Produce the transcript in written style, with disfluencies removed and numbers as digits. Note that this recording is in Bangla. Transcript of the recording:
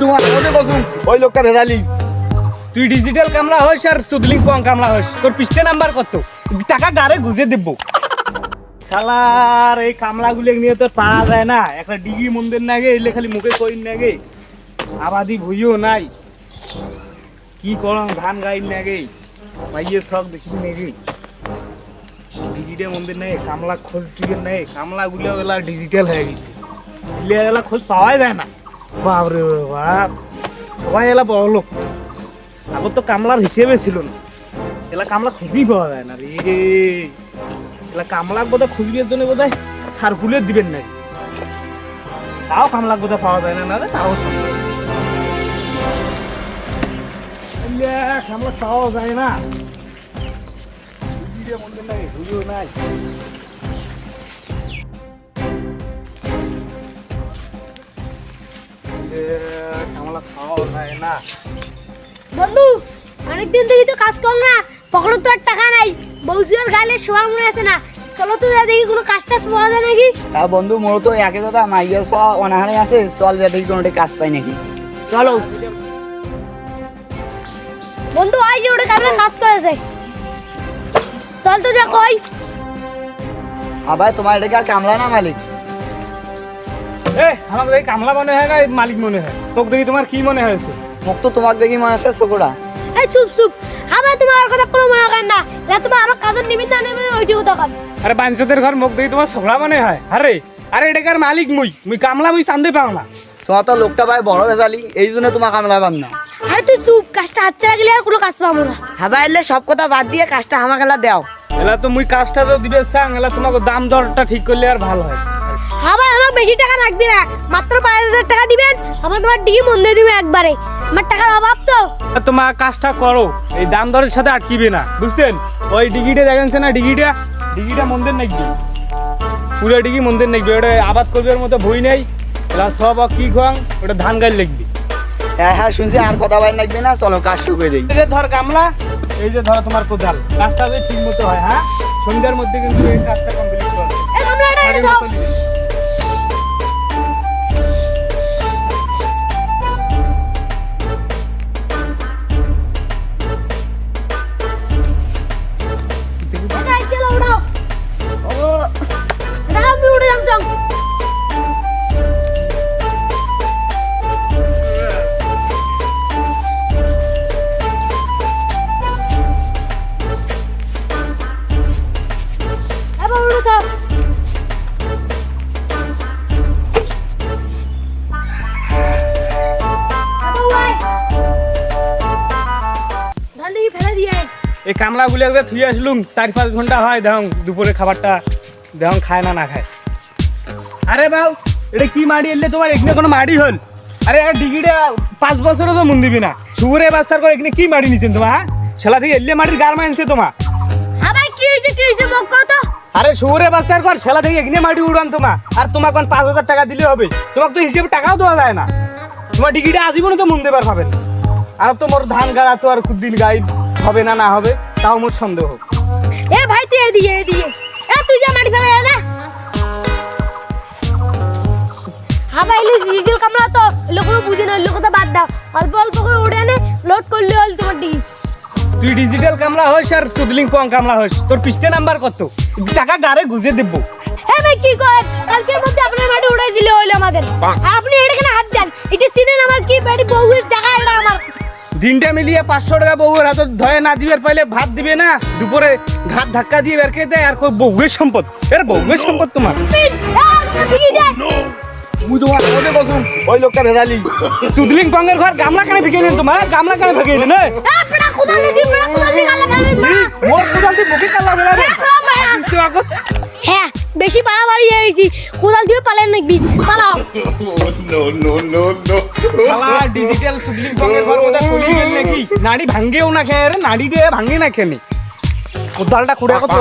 তোমার ওরে কসুম ওই লোকটা ভেজালি। তুই ডিজিটাল কামলা হইস আর সুদলিং পং কামলা হইস, তোর পিস্টে নাম্বার কত? টাকা গারে গুজে দেব। শালার এই কামলাগুলো নিয়ে তোর পারা যায় না। একটা ডিগি মন্দির নাগে এলে খালি মুখে কইন নাগে, আবাদি ভুইও নাই। কি করম ধান গাইন নাগে মাইয়ে সব দেখি নাগে। ডিজিটাল মন্দির নাই, কামলা খোঁজ টিকেন নাই, কামলাগুলো এলা ডিজিটাল হয়ে গেছে। এলা খোঁজ পাওয়াই যায় না। বাপরে বাপ, সবাই এলা বড় লোক। আগত তো কামলার হিসেবে ছিল না, এলা কামলা খুঁজেই পাওয়া যায় না রে। এলা কামলাক বোধহয় খুঁজবির জন্য বোধহয় সার্কুলেট দিবেন না, তাও কামলাক বোধহয় পাওয়া যায় না রে। তাও কামলা পাওয়া যায় না, নাই হুইও নাই। কামলা পাওয়া যায় না। বন্ধু অনেকদিন থেকে তো কাজ কর না, পকেটে তো আর টাকা নাই, বউসিয়ার গালে শোয়ার মনে আছে না। চলো তো যা দেখি কোনো কাজ টাজ পাওয়া যায় নাকি। তা বন্ধু মোর তো একে কথা মাইয়া সব অনাহারে আছে, চল যা দেখি কোনো কাজ পাই নাকি। চলো বন্ধু আই যে ওটা কামলা কাজ করেছে, চল তো যা কই। আবার তোমার এটা আর কামলা না মালিক? আমাকে দেখি কামলা মনে হয় না মালিক মনে হয়। তোকে দেখি তোমার কি মনে হয়েছে? মুখ তো তোমাকে দেখি মনে হচ্ছে চোখটা। এই চুপ চুপ, আবার তোমার কথা কোনো মনে করেন না। এটা তোমার আমার কাজের নিমিত্ত নেবে ওইটি কথা কন। আরে বাঞ্চদের ঘর মুখ দেখি তোমার ছোকরা মনে হয়। আরে আরে এটাকার মালিক মুই কামলা মুই চান্দে পাও না। তোমার তো লোকটা ভাই বড় ভেজালি, এই জন্য তোমার কামলা পাম না। আরে তুই চুপ, কাজটা হাতছাড়া গেলে আর কোনো কাজ পাবো না। হাবা এলে সব কথা বাদ দিয়ে কাজটা আমাকে দাও। এলা তো মুই কাজটা তো দিবে চাং, এলা তোমাকে দাম দরটা ঠিক করলে আর ভালো হয়। আবার আমার বেশি টাকা লাগবে না, মাত্র 5,000 টাকা দিবেন। আমার তোমার ডিম মন্দির দিবে একবারে, আমার টাকার অভাব তো। তোমার কাজটা করো, এই দাম দরের সাথে আটকিবে না, বুঝছেন? ওই ডিগিটা দেখেন না, ডিগিটা মন্দির নাকি, পুরো ডিগি মন্দির নাকি। ওটা আবাদ করবে মতো ভুই নেই, এলা সব কি খোয়াং, ওটা ধান গাছ লাগবে। হ্যাঁ হ্যাঁ শুনছি, আর কথা বাইর লাগবে না, চলো কাজ শুরু করে দিই। এই যে ধর কামলা, এই যে ধর তোমার কোদাল, কাজটা যদি ঠিক মতো হয়, হ্যাঁ সন্ধ্যার মধ্যে কিন্তু এই কাজটা কমপ্লিট করবে। এই কামলাটা এনে দাও। এটা আইছে লাউডাও। ও দাও আমি উড়ে যাম চল। এবার উড়ে যাও। এই কামলাগুলো একবার থুয়ে আসলুম, 4-5 ঘন্টা হয়, দেখুন দুপুরে খাবারটা দেখুন খায় না খায়। আরে বাউ, এটা কি মাড়ি এলে তোমার? এখানে কোনো মাড়ি হল? আরে ডিগিটা 5 বছরও তো মন দিবি না। শুকুরে বাচ্চার করে এখানে কি মাড়ি নিছেন তোমার? হ্যাঁ ছেলা থেকে এলে মাটির গার মানছে তোমার। আবার কি হইছে মুখ কত? আরে শুকুরে বাচ্চার ঘর ছেলা থেকে এখানে মাটি উড়ান তোমার, আর তোমার কোন 5,000 টাকা দিলে হবে? তোমাকে তো হিসেবে টাকাও দেওয়া যায় না। তোমার ডিগিটা আজীবনে তো মন দেবার পাবেন। আর তো মোর ধান গাড়া তো আর কুদিন গাই হবে না না হবে, তাও মোর সন্দেহ। এ ভাই তুই এদিকে এ তুই যা মাটি ফেলে যা। হাবাই ইলি ডিজিটাল কামলা তো লোক বুঝে না, লোক তো বাদ দাও। অল্প অল্প করে উড়ে এনে লোড করলে হল তোমার ডিগি। তুই ডিজিটাল কামলা হইস আর সুদলিং পং কামলা হইস, তোর পিস্টে নাম্বার কত? টাকা গারে গুজে দেব। এ ভাই কি করেন? কালকের মধ্যে আপনার মাটি উড়াই দিলে হইলো আমাদের। আপনি এখানে হাত দেন, এটা চিনেন আমার কি বাড়ি বউয়ের জায়গা, এটা আমার। দিনটা মিলিয়ে 500 টাকা বউয়ের হাতে ধরে না দিবার পাইলে ভাত দিবে না, দুপুরে ঘাত ধাক্কা দিয়ে বের করে দেয়। আর কই বউয়ের সম্পদ? এর বউয়ের সম্পদ তোমার। মুই তোমার ওরে কসুম ওই লোকটা ভেজালি। সুদলিং পঙ্গের ঘর গামলা কেন ভিগেলেন তোমার? গামলা কেন ভিগেলেন? আপনা কোদাল নিছি, বড় কোদাল নিয়ে গালে গালে মোর কোদাল দিয়ে মুখে কালা বেলা রে। হ্যাঁ বেশি বাড়াবাড়ি হয়েছি, কোদাল দিয়ে পালেন নাকি? পালাও। শালা ডিজিটাল সুদলিং পঙ্গের ঘর মধ্যে চলি গেল নাকি? নাড়ি ভাঙ্গেও না খেয়ে রে, নাড়ি দিয়ে ভাঙ্গে না খেয়ে। কোদালটা খুঁড়ে কত